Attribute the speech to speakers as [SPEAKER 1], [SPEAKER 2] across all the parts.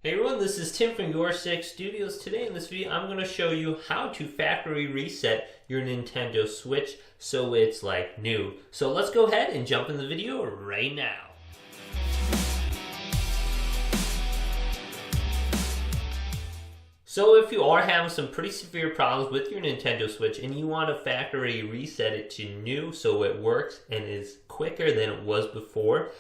[SPEAKER 1] Hey everyone, this is Tim from YourSixStudios. Today in this video, I'm going to show you how to factory reset your Nintendo Switch so it's like new. So let's go ahead and jump in the video right now. So if you are having some pretty severe problems with your Nintendo Switch and you want to factory reset it to new so it works and is quicker than it was before,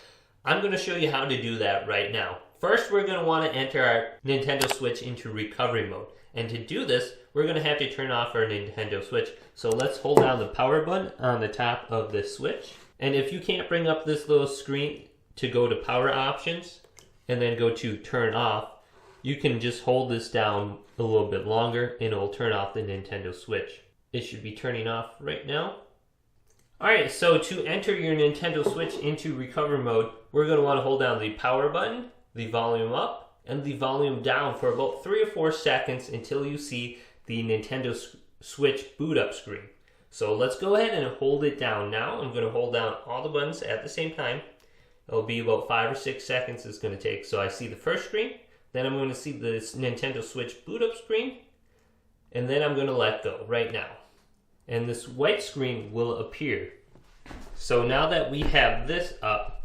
[SPEAKER 1] I'm going to show you how to do that right now. First, we're going to want to enter our Nintendo Switch into recovery mode. And to do this, we're going to have to turn off our Nintendo Switch. So let's hold down the power button on the top of the Switch. And if you can't bring up this little screen to go to power options and then go to turn off, you can just hold this down a little bit longer and it will turn off the Nintendo Switch. It should be turning off right now. Alright, so to enter your Nintendo Switch into recovery mode, we're going to want to hold down the power button, the volume up, and the volume down for about 3 or 4 seconds until you see the Nintendo Switch boot up screen. So let's go ahead and hold it down now. I'm going to hold down all the buttons at the same time. It'll be about 5 or 6 seconds it's going to take. So I see the first screen, then I'm going to see the Nintendo Switch boot up screen, and then I'm going to let go right now. And this white screen will appear. So now that we have this up,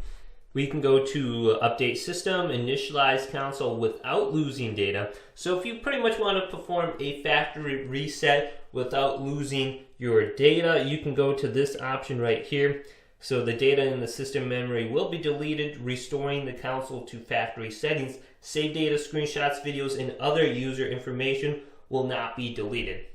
[SPEAKER 1] we can go to update system, initialize console without losing data. So if you pretty much want to perform a factory reset without losing your data, you can go to this option right here. So the data in the system memory will be deleted, restoring the console to factory settings. Save data, screenshots, videos, and other user information will not be deleted.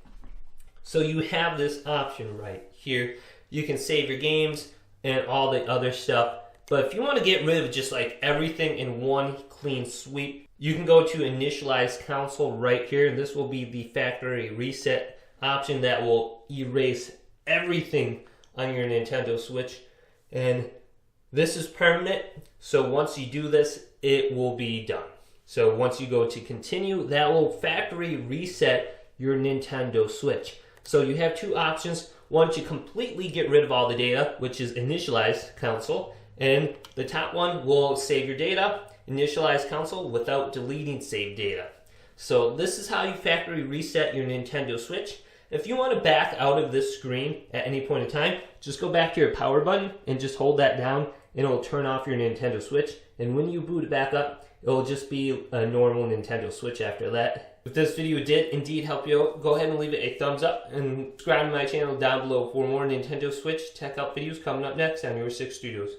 [SPEAKER 1] So you have this option right here. You can save your games and all the other stuff. But if you want to get rid of just like everything in one clean sweep, you can go to initialize console right here. This will be the factory reset option that will erase everything on your Nintendo Switch. And this is permanent. So once you do this, it will be done. So once you go to continue, that will factory reset your Nintendo Switch. So you have two options. One, to completely get rid of all the data, which is initialize console. And the top one will save your data, initialize console without deleting saved data. So this is how you factory reset your Nintendo Switch. If you want to back out of this screen at any point in time, just go back to your power button and just hold that down and it'll turn off your Nintendo Switch. And when you boot it back up, it'll just be a normal Nintendo Switch after that. If this video did indeed help you out, go ahead and leave it a thumbs up and subscribe to my channel down below for more Nintendo Switch tech help videos coming up next on YourSixStudios.